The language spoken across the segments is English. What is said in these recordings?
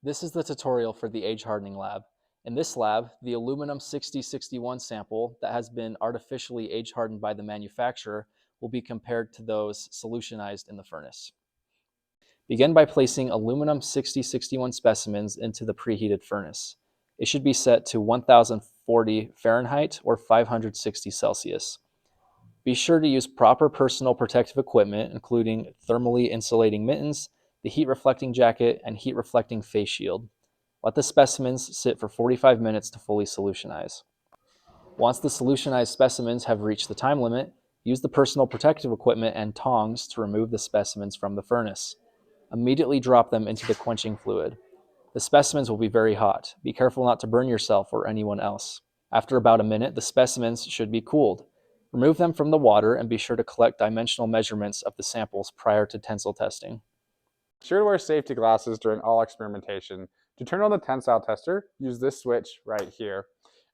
This is the tutorial for the age hardening lab. In this lab, the aluminum 6061 sample that has been artificially age hardened by the manufacturer will be compared to those solutionized in the furnace. Begin by placing aluminum 6061 specimens into the preheated furnace. It should be set to 1040 Fahrenheit or 560 Celsius. Be sure to use proper personal protective equipment, including thermally insulating mittens, the heat reflecting jacket, and heat reflecting face shield. Let the specimens sit for 45 minutes to fully solutionize. Once the solutionized specimens have reached the time limit, use the personal protective equipment and tongs to remove the specimens from the furnace. Immediately drop them into the quenching fluid. The specimens will be very hot. Be careful not to burn yourself or anyone else. After about a minute, the specimens should be cooled. Remove them from the water and be sure to collect dimensional measurements of the samples prior to tensile testing. Be sure to wear safety glasses during all experimentation. To turn on the tensile tester, use this switch right here.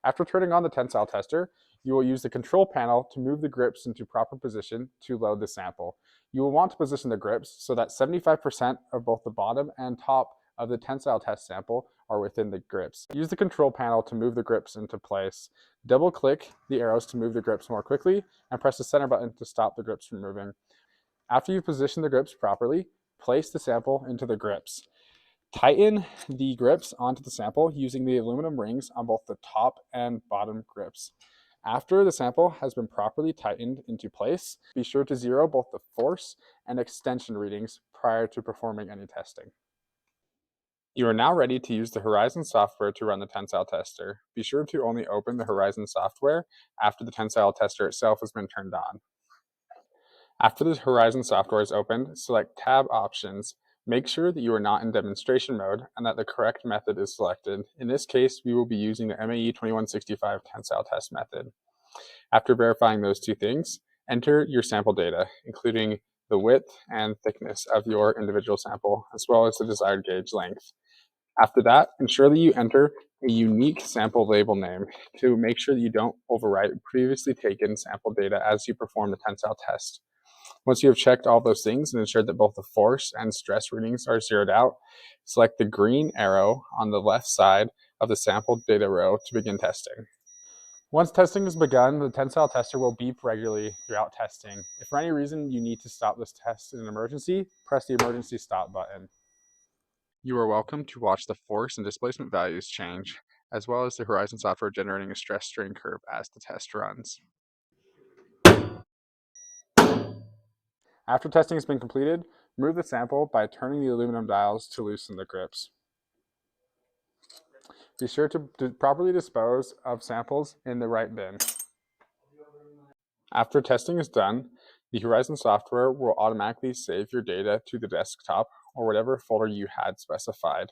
After turning on the tensile tester, you will use the control panel to move the grips into proper position to load the sample. You will want to position the grips so that 75% of both the bottom and top of the tensile test sample are within the grips. Use the control panel to move the grips into place. Double-click the arrows to move the grips more quickly, and press the center button to stop the grips from moving. After you've positioned the grips properly, place the sample into the grips. Tighten the grips onto the sample using the aluminum rings on both the top and bottom grips. After the sample has been properly tightened into place, be sure to zero both the force and extension readings prior to performing any testing. You are now ready to use the Horizon software to run the tensile tester. Be sure to only open the Horizon software after the tensile tester itself has been turned on. After the Horizon software is opened, select Tab Options. Make sure that you are not in demonstration mode and that the correct method is selected. In this case, we will be using the MAE 2165 tensile test method. After verifying those two things, enter your sample data, including the width and thickness of your individual sample, as well as the desired gauge length. After that, ensure that you enter a unique sample label name to make sure that you don't overwrite previously taken sample data as you perform the tensile test. Once you have checked all those things and ensured that both the force and stress readings are zeroed out, select the green arrow on the left side of the sample data row to begin testing. Once testing is begun, the tensile tester will beep regularly throughout testing. If for any reason you need to stop this test in an emergency, press the emergency stop button. You are welcome to watch the force and displacement values change, as well as the Horizon software generating a stress strain curve as the test runs. After testing has been completed, remove the sample by turning the aluminum dials to loosen the grips. Be sure to properly dispose of samples in the right bin. After testing is done, the Horizon software will automatically save your data to the desktop or whatever folder you had specified.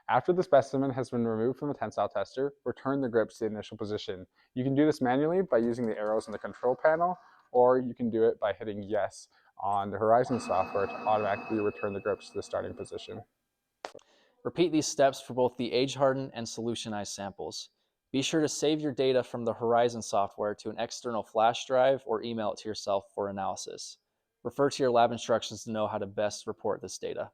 After the specimen has been removed from the tensile tester, return the grips to the initial position. You can do this manually by using the arrows in the control panel, or you can do it by hitting yes on the Horizon software to automatically return the grips to the starting position. Repeat these steps for both the age-hardened and solutionized samples. Be sure to save your data from the Horizon software to an external flash drive or email it to yourself for analysis. Refer to your lab instructions to know how to best report this data.